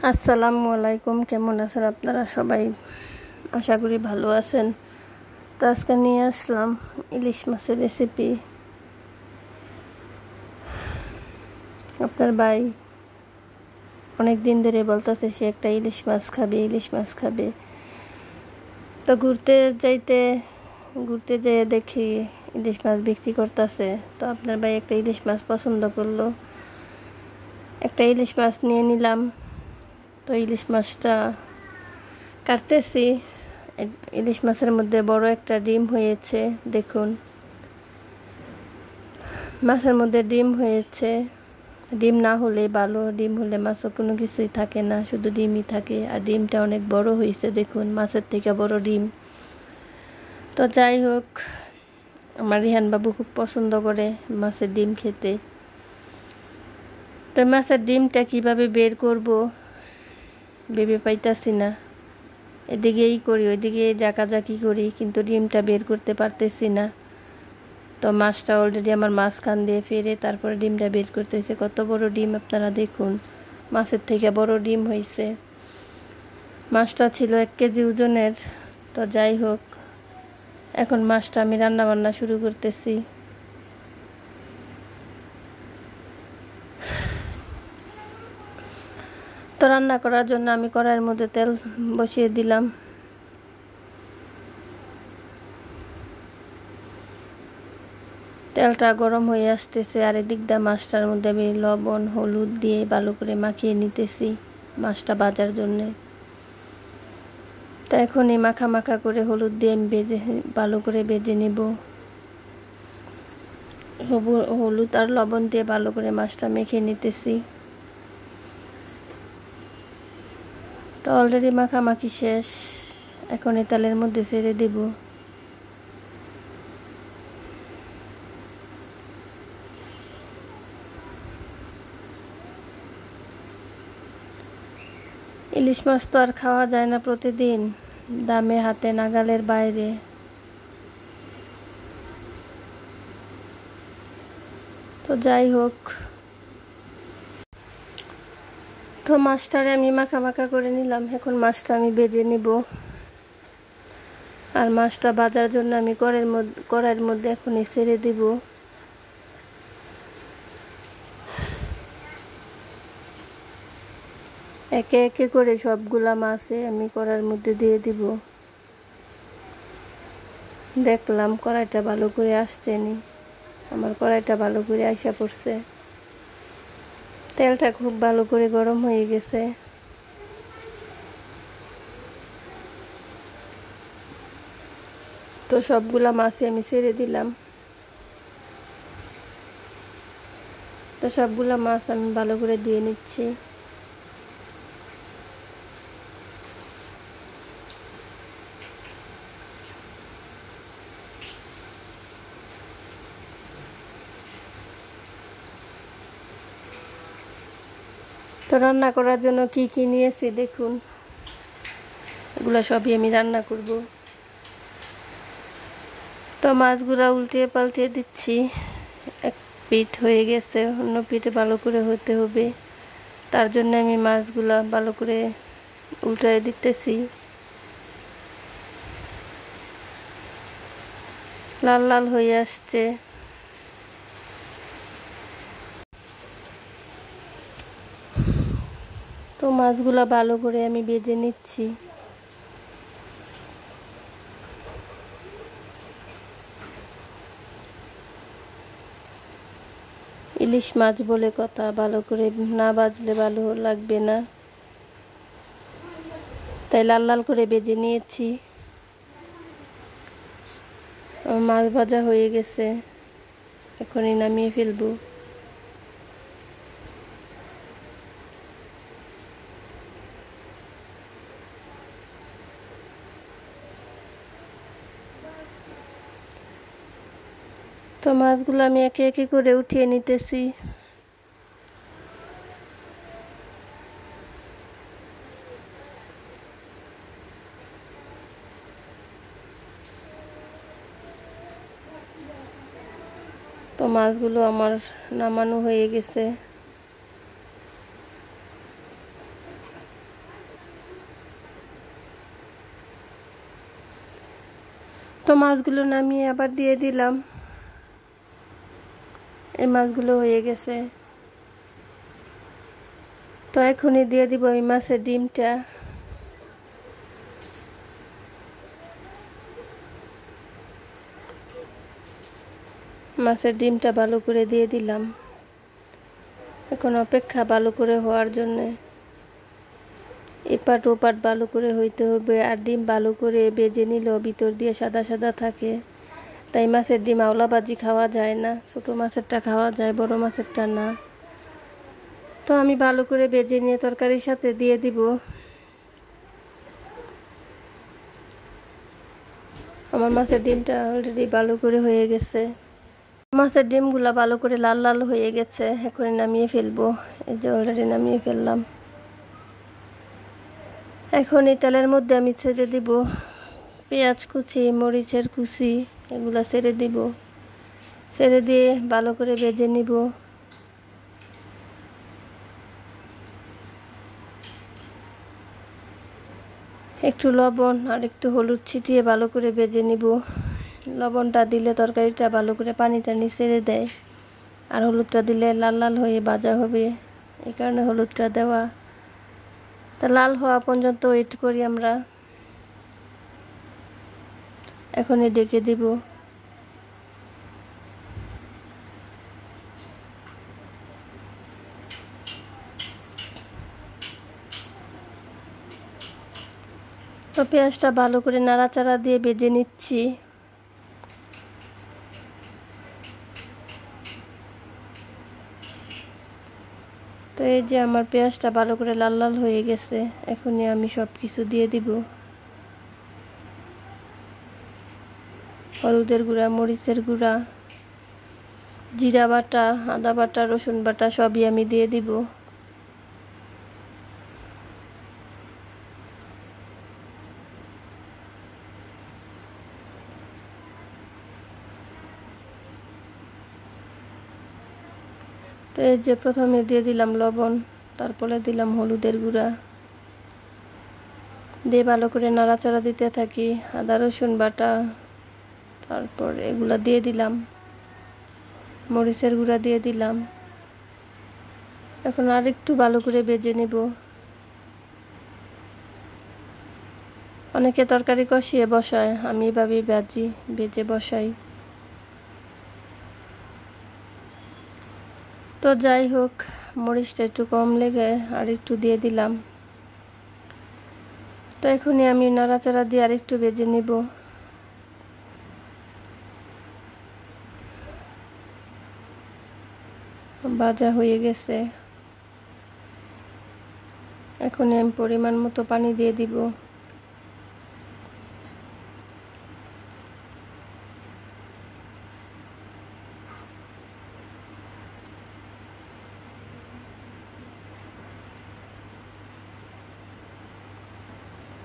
আসসালামু আলাইকুম। কেমন আছেন আপনারা সবাই? আশা করি ভালো আছেন। তো আজকে নিয়ে আসলাম ইলিশ মাছের রেসিপি। আপনার ভাই অনেক দিন ধরে বলতেছে সে একটা ইলিশ মাছ খাবে। তো ঘুরতে যেয়ে দেখি ইলিশ মাছ বিক্রি করতেছে। তো আপনার ভাই একটা ইলিশ মাছ পছন্দ করলো, একটা ইলিশ মাছ নিয়ে নিলাম। তো ইলিশ মাছটা কাটতেছি। ইলিশ মাছের মধ্যে বড় একটা ডিম হয়েছে, দেখুন মাছের মধ্যে ডিম হয়েছে। ডিম না হলে ভালো, ডিম হলে মাছও কোনো কিছুই থাকে না, শুধু ডিমই থাকে। আর ডিমটা অনেক বড় হয়েছে, দেখুন মাছের থেকে বড় ডিম। তো যাই হোক, আমার রিহান বাবু খুব পছন্দ করে মাছের ডিম খেতে। তো মাছের ডিমটা কিভাবে বের করব ভেবে পাইতাছি না। এদিকেই করি ওইদিকে জাকাজাকি করি, কিন্তু ডিমটা বের করতে পারতেছি না। তো মাছটা অলরেডি আমার মাঝখান দিয়ে ফেরে তারপরে ডিমটা বের করতেছে। কত বড় ডিম আপনারা দেখুন, মাছের থেকে বড় ডিম হয়েছে। মাছটা ছিল 1 কেজি ওজনের। তো যাই হোক, এখন মাছটা আমি রান্না বান্না শুরু করতেছি। তো রান্না করার জন্য আমি কড়াইয়ের মধ্যে তেল বসিয়ে দিলাম। তেলটা গরম হয়ে আসতেছে, আর এদিক দিয়ে মাছটার মধ্যে আমি লবণ হলুদ দিয়ে ভালো করে মাখিয়ে নিতেছি মাছটা ভাজার জন্যে। তো এখন এই মাখা করে হলুদ দিয়ে আমি ভালো করে ভেজে নেব। হলুদ আর লবণ দিয়ে ভালো করে মাছটা মেখে নিতেছি। তো অলরেডি মাখামাখি শেষ, এখন এই তেলের মধ্যে ছেড়ে দেব। ইলিশ মাছ তো আর খাওয়া যায় না প্রতিদিন, দামে হাতে নাগালের বাইরে। তো যাই হোক, তো মাছটারে আমি মাখা করে নিলাম। এখন মাছটা আমি ভেজে নিব। আর মাছটা ভাজার জন্য আমি কড়াইয়ের মধ্যে এখনই ছেড়ে দিব। একে একে করে সবগুলা মাছে আমি কড়াইয়ের মধ্যে দিয়ে দিব। দেখলাম কড়াইটা ভালো করে আসছে নি, আমার কড়াইটা ভালো করে আইসা পড়ছে। তেলটা খুব ভালো করে গরম হয়ে গেছে। তো সবগুলা মাছই আমি ছেড়ে দিলাম। তো সবগুলা মাছ আমি ভালো করে দিয়ে নিচ্ছি। তো রান্না করার জন্য কি কি নিয়েছি দেখুন, এগুলো সবই আমি রান্না করব। তো মাছগুলা উল্টে পাল্টে দিচ্ছি। এক পিঠ হয়ে গেছে, অন্য পিঠে ভালো করে হতে হবে। তার জন্য আমি মাছগুলা ভালো করে উল্টায় দিতেছি। লাল লাল হয়ে আসছে। তো মাছগুলা ভালো করে আমি ভেজে নিচ্ছি। ইলিশ মাছ বলে কথা, ভালো করে না ভাজলে ভালো লাগবে না, তাই লাল লাল করে ভেজে নিয়েছি। মাছ ভাজা হয়ে গেছে, এখনই নামিয়ে ফেলবো। তো মাছগুলো আমি একে একে করে উঠিয়ে নিতেছি। তো মাছগুলো আমার নামানো হয়ে গেছে। তো মাছগুলো নামিয়ে আবার দিয়ে দিলাম। এই মাছগুলো হয়ে গেছে। তো এখনই দিয়ে দিব এই মাছের ডিমটা। মাছের ডিমটা ভালো করে দিয়ে দিলাম। এখন অপেক্ষা ভালো করে হওয়ার জন্যে। এপাট ওপাট ভালো করে হইতে হবে। আর ডিম ভালো করে ভেজে নিলেও ভিতর দিয়ে সাদা সাদা থাকে, তাই মাছের ডিম আওলা ভাজি খাওয়া যায় না। ছোটো মাছেরটা খাওয়া যায়, বড় মাছেরটা না। তো আমি ভালো করে ভেজে নিয়ে তরকারির সাথে দিয়ে দিব। আমার মাছের ডিমটা অলরেডি ভালো করে হয়ে গেছে। মাছের ডিমগুলো ভালো করে লাল লাল হয়ে গেছে। এখন নামিয়ে ফেলবো। এই যে অলরেডি নামিয়ে ফেললাম। এখন এই তেলের মধ্যে আমি ছেড়ে দিব পেঁয়াজ কুচি, মরিচের কুচি, এগুলা ছেড়ে দিব। ছেড়ে দিয়ে ভালো করে ভেজে নিব। একটু লবণ আর একটু হলুদ ছিটিয়ে ভালো করে ভেজে নিব। লবণটা দিলে তরকারিটা ভালো করে পানি টানি ছেড়ে দেয়, আর হলুদটা দিলে লাল লাল হয়ে ভাজা হবে, এই কারণে হলুদটা দেওয়া। তা লাল হওয়া পর্যন্ত ওয়েট করি আমরা। এখনই ডেকে দিব। তো পেঁয়াজটা ভালো করে নাড়াচাড়া দিয়ে ভেজে নিচ্ছি। তো এই যে আমার পেঁয়াজটা ভালো করে লাল লাল হয়ে গেছে। এখনই আমি সব কিছু দিয়ে দিব। হলুদের গুঁড়া, মরিচের গুঁড়া, জিরা বাটা, আদা বাটা, রসুন বাটা সবই আমি দিয়ে দিব। তো এই যে প্রথমে দিয়ে দিলাম লবণ, তারপরে দিলাম হলুদের গুঁড়া, দিয়ে ভালো করে নাড়াচাড়া দিতে থাকি। আদা রসুন বাটা, তারপর এগুলা দিয়ে দিলাম। মরিচের গুঁড়া দিয়ে দিলাম। এখন আর একটু ভালো করে ভেজে নিব। অনেকে তরকারি কষিয়ে বসায়, আমি এভাবে ভেজে বসাই। তো যাই হোক, মরিচটা একটু কম লেগে আর একটু দিয়ে দিলাম। তো এখনই আমি নাড়াচাড়া দিয়ে আর একটু ভেজে নিব। ভাজা হয়ে গেছে। এখনই আমি পরিমাণ মতো পানি দিয়ে দিব।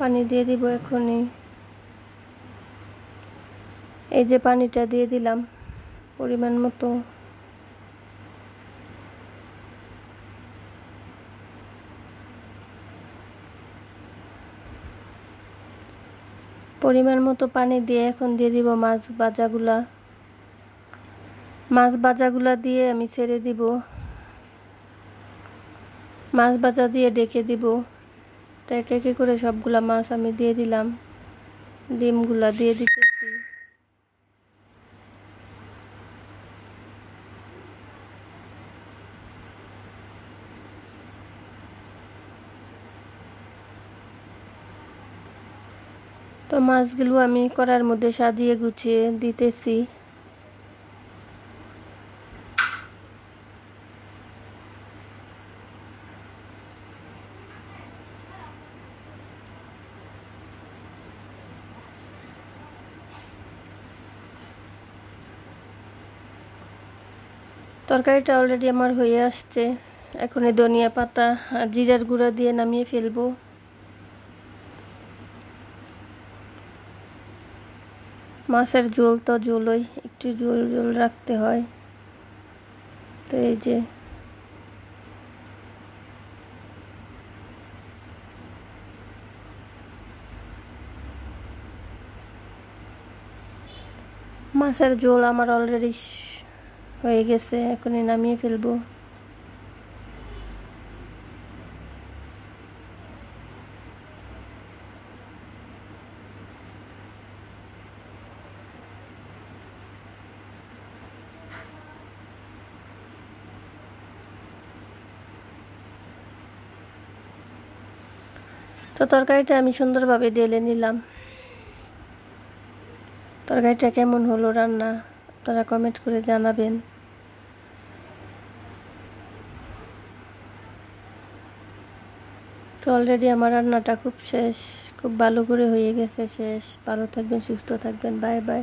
পানি দিয়ে দিব এখনই। এই যে পানিটা দিয়ে দিলাম পরিমাণ মতো। পরিমাণ মতো পানি দিয়ে এখন দিয়ে দিব মাছ ভাজাগুলা। মাছ ভাজাগুলা দিয়ে আমি ছেড়ে দিব। মাছ ভাজা দিয়ে ডেকে দিব। তো একে একে করে সবগুলা মাছ আমি দিয়ে দিলাম। ডিমগুলা দিয়ে দিতেছি। তো মাছগুলো আমি কড়ার মধ্যে সাজিয়ে গুছিয়ে দিতেছি। তরকারিটা অলরেডি আমার হয়ে আসছে। এখন ধনিয়া পাতা আর জিরার গুঁড়া দিয়ে নামিয়ে ফেলবো। মাছের ঝোল তো ঝোলই, একটু ঝোল ঝোল রাখতে হয়। তো এই যে মাছের ঝোল আমার অলরেডি হয়ে গেছে, এখনই নামিয়ে ফেলবো। তো তরকারিটা আমি সুন্দরভাবে ঢেলে নিলাম। তরকারিটা কেমন হলো রান্না আপনারা কমেন্ট করে জানাবেন। তো অলরেডি আমার রান্নাটা খুব শেষ, খুব ভালো করে হয়ে গেছে, শেষ। ভালো থাকবেন, সুস্থ থাকবেন, বাই বাই।